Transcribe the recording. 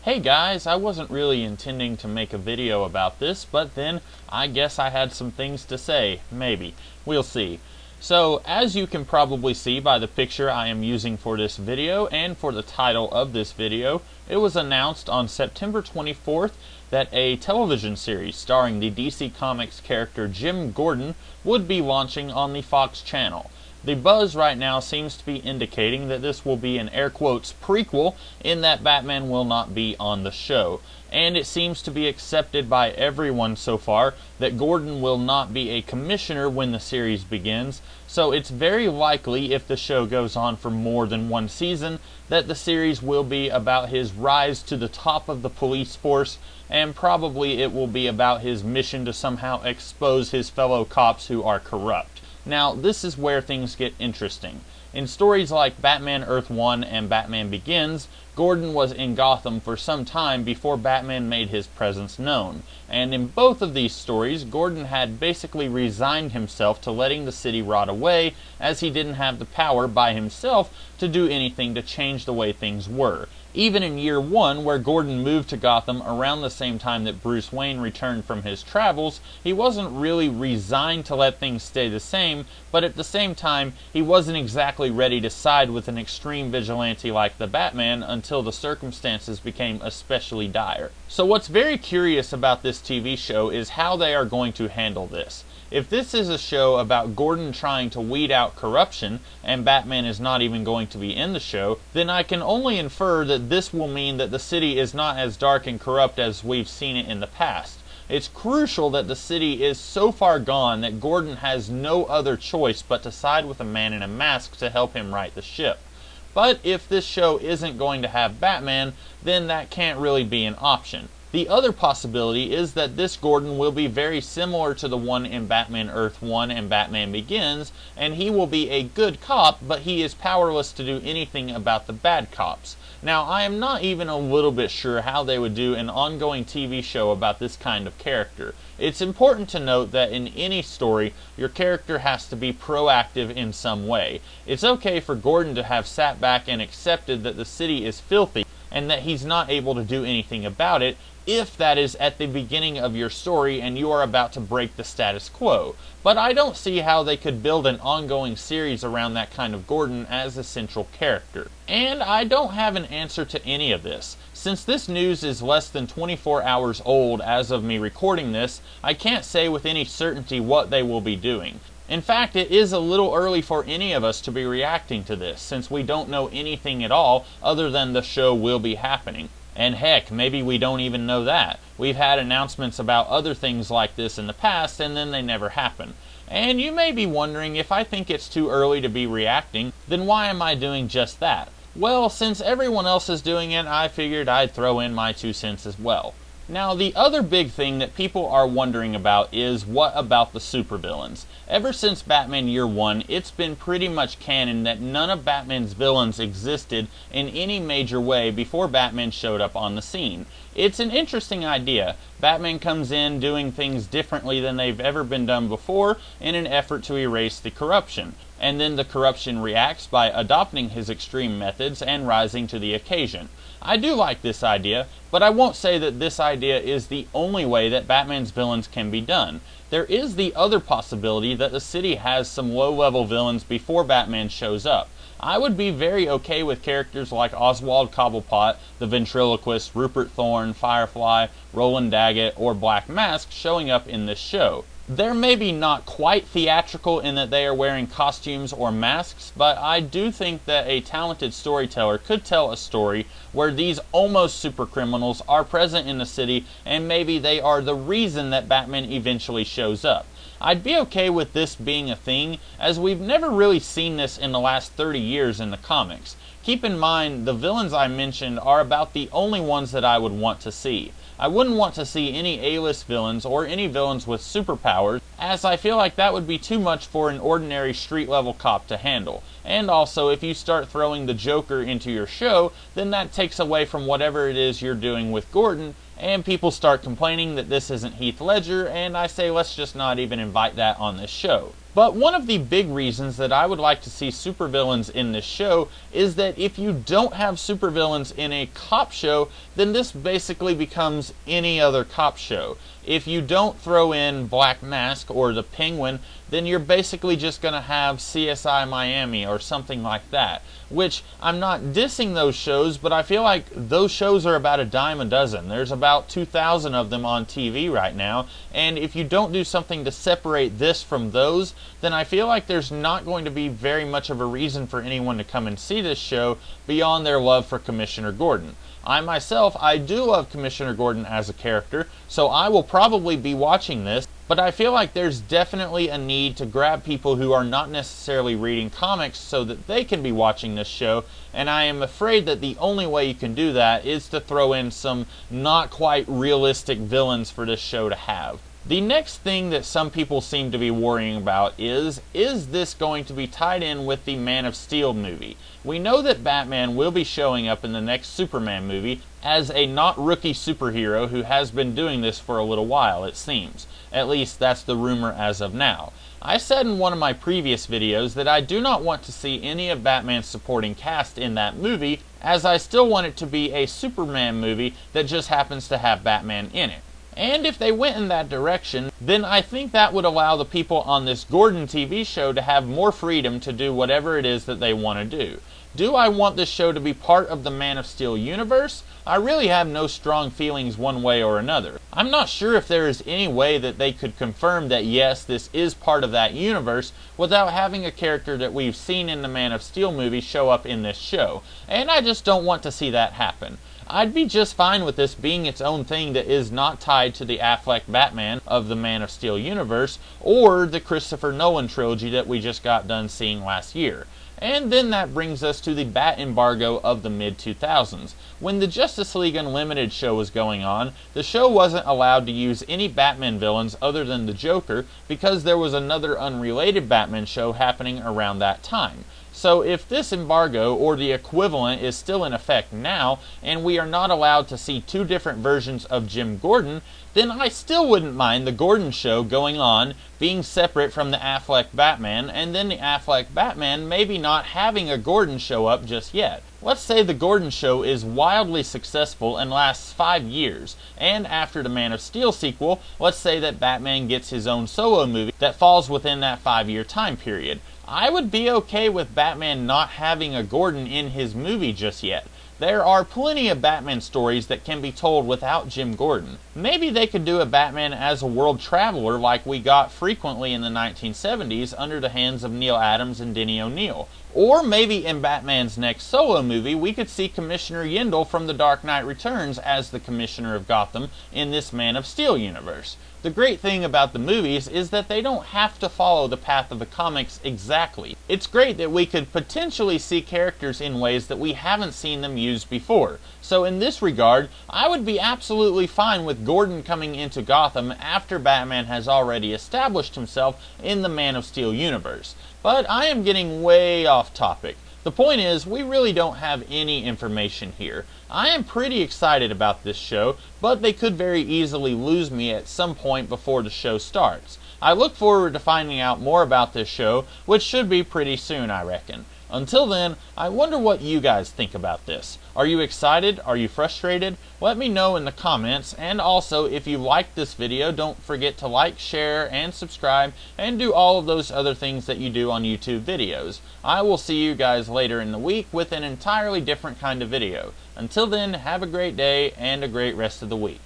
Hey guys, I wasn't really intending to make a video about this, but then I guess I had some things to say. Maybe. We'll see. So, as you can probably see by the picture I am using for this video and for the title of this video, it was announced on September 24th that a television series starring the DC Comics character Jim Gordon would be launching on the Fox channel. The buzz right now seems to be indicating that this will be an air quotes prequel in that Batman will not be on the show. And it seems to be accepted by everyone so far that Gordon will not be a commissioner when the series begins, so it's very likely if the show goes on for more than one season that the series will be about his rise to the top of the police force, and probably it will be about his mission to somehow expose his fellow cops who are corrupt. Now, this is where things get interesting. In stories like Batman Earth 1 and Batman Begins, Gordon was in Gotham for some time before Batman made his presence known. And in both of these stories, Gordon had basically resigned himself to letting the city rot away, as he didn't have the power by himself to do anything to change the way things were. Even in year one, where Gordon moved to Gotham around the same time that Bruce Wayne returned from his travels, he wasn't really resigned to let things stay the same, but at the same time, he wasn't exactly ready to side with an extreme vigilante like the Batman until the circumstances became especially dire. So what's very curious about this TV show is how they are going to handle this. If this is a show about Gordon trying to weed out corruption, and Batman is not even going to be in the show, then I can only infer that this will mean that the city is not as dark and corrupt as we've seen it in the past. It's crucial that the city is so far gone that Gordon has no other choice but to side with a man in a mask to help him right the ship. But if this show isn't going to have Batman, then that can't really be an option. The other possibility is that this Gordon will be very similar to the one in Batman Earth 1 and Batman Begins, and he will be a good cop, but he is powerless to do anything about the bad cops. Now, I am not even a little bit sure how they would do an ongoing TV show about this kind of character. It's important to note that in any story, your character has to be proactive in some way. It's okay for Gordon to have sat back and accepted that the city is filthy, and that he's not able to do anything about it, if that is at the beginning of your story and you are about to break the status quo. But I don't see how they could build an ongoing series around that kind of Gordon as a central character. And I don't have an answer to any of this. Since this news is less than 24 hours old as of me recording this, I can't say with any certainty what they will be doing. In fact, it is a little early for any of us to be reacting to this, since we don't know anything at all other than the show will be happening. And heck, maybe we don't even know that. We've had announcements about other things like this in the past, and then they never happen. And you may be wondering, if I think it's too early to be reacting, then why am I doing just that? Well, since everyone else is doing it, I figured I'd throw in my 2 cents as well. Now, the other big thing that people are wondering about is, what about the supervillains? Ever since Batman Year 1, it's been pretty much canon that none of Batman's villains existed in any major way before Batman showed up on the scene. It's an interesting idea. Batman comes in doing things differently than they've ever been done before in an effort to erase the corruption. And then the corruption reacts by adopting his extreme methods and rising to the occasion. I do like this idea, but I won't say that this idea is the only way that Batman's villains can be done. There is the other possibility that the city has some low-level villains before Batman shows up. I would be very okay with characters like Oswald Cobblepot, the Ventriloquist, Rupert Thorne, Firefly, Roland Daggett, or Black Mask showing up in this show. They're maybe not quite theatrical in that they are wearing costumes or masks, but I do think that a talented storyteller could tell a story where these almost super criminals are present in the city, and maybe they are the reason that Batman eventually shows up. I'd be okay with this being a thing, as we've never really seen this in the last 30 years in the comics. Keep in mind, the villains I mentioned are about the only ones that I would want to see. I wouldn't want to see any A-list villains or any villains with superpowers, as I feel like that would be too much for an ordinary street-level cop to handle. And also, if you start throwing the Joker into your show, then that takes away from whatever it is you're doing with Gordon, and people start complaining that this isn't Heath Ledger, and I say let's just not even invite that on this show. But one of the big reasons that I would like to see supervillains in this show is that if you don't have supervillains in a cop show, then this basically becomes any other cop show. If you don't throw in Black Mask or the Penguin, then you're basically just going to have CSI Miami or something like that. Which, I'm not dissing those shows, but I feel like those shows are about a dime a dozen. There's about 2,000 of them on TV right now, and if you don't do something to separate this from those, then I feel like there's not going to be very much of a reason for anyone to come and see this show beyond their love for Commissioner Gordon. I myself, I do love Commissioner Gordon as a character, so I will probably be watching this, but I feel like there's definitely a need to grab people who are not necessarily reading comics so that they can be watching this show, and I am afraid that the only way you can do that is to throw in some not quite realistic villains for this show to have. The next thing that some people seem to be worrying about is this going to be tied in with the Man of Steel movie? We know that Batman will be showing up in the next Superman movie as a not rookie superhero who has been doing this for a little while, it seems. At least that's the rumor as of now. I said in one of my previous videos that I do not want to see any of Batman's supporting cast in that movie, as I still want it to be a Superman movie that just happens to have Batman in it. And if they went in that direction, then I think that would allow the people on this Gordon TV show to have more freedom to do whatever it is that they want to do. Do I want this show to be part of the Man of Steel universe? I really have no strong feelings one way or another. I'm not sure if there is any way that they could confirm that yes, this is part of that universe without having a character that we've seen in the Man of Steel movie show up in this show. And I just don't want to see that happen. I'd be just fine with this being its own thing that is not tied to the Affleck Batman of the Man of Steel universe or the Christopher Nolan trilogy that we just got done seeing last year. And then that brings us to the Bat embargo of the mid-2000s. When the Justice League Unlimited show was going on, the show wasn't allowed to use any Batman villains other than the Joker because there was another unrelated Batman show happening around that time. So if this embargo, or the equivalent, is still in effect now, and we are not allowed to see two different versions of Jim Gordon, then I still wouldn't mind the Gordon show going on, being separate from the Affleck Batman, and then the Affleck Batman maybe not having a Gordon show up just yet. Let's say the Gordon show is wildly successful and lasts 5 years, and after the Man of Steel sequel, let's say that Batman gets his own solo movie that falls within that 5-year time period. I would be okay with Batman not having a Gordon in his movie just yet. There are plenty of Batman stories that can be told without Jim Gordon. Maybe they could do a Batman as a world traveler like we got frequently in the 1970s under the hands of Neil Adams and Denny O'Neil. Or maybe in Batman's next solo movie, we could see Commissioner Yindel from The Dark Knight Returns as the Commissioner of Gotham in this Man of Steel universe. The great thing about the movies is that they don't have to follow the path of the comics exactly. It's great that we could potentially see characters in ways that we haven't seen them used before. So in this regard, I would be absolutely fine with Gordon coming into Gotham after Batman has already established himself in the Man of Steel universe. But I am getting way off topic. The point is, we really don't have any information here. I am pretty excited about this show, but they could very easily lose me at some point before the show starts. I look forward to finding out more about this show, which should be pretty soon, I reckon. Until then, I wonder what you guys think about this. Are you excited? Are you frustrated? Let me know in the comments, and also if you liked this video, don't forget to like, share, and subscribe, and do all of those other things that you do on YouTube videos. I will see you guys later in the week with an entirely different kind of video. Until then, have a great day and a great rest of the week.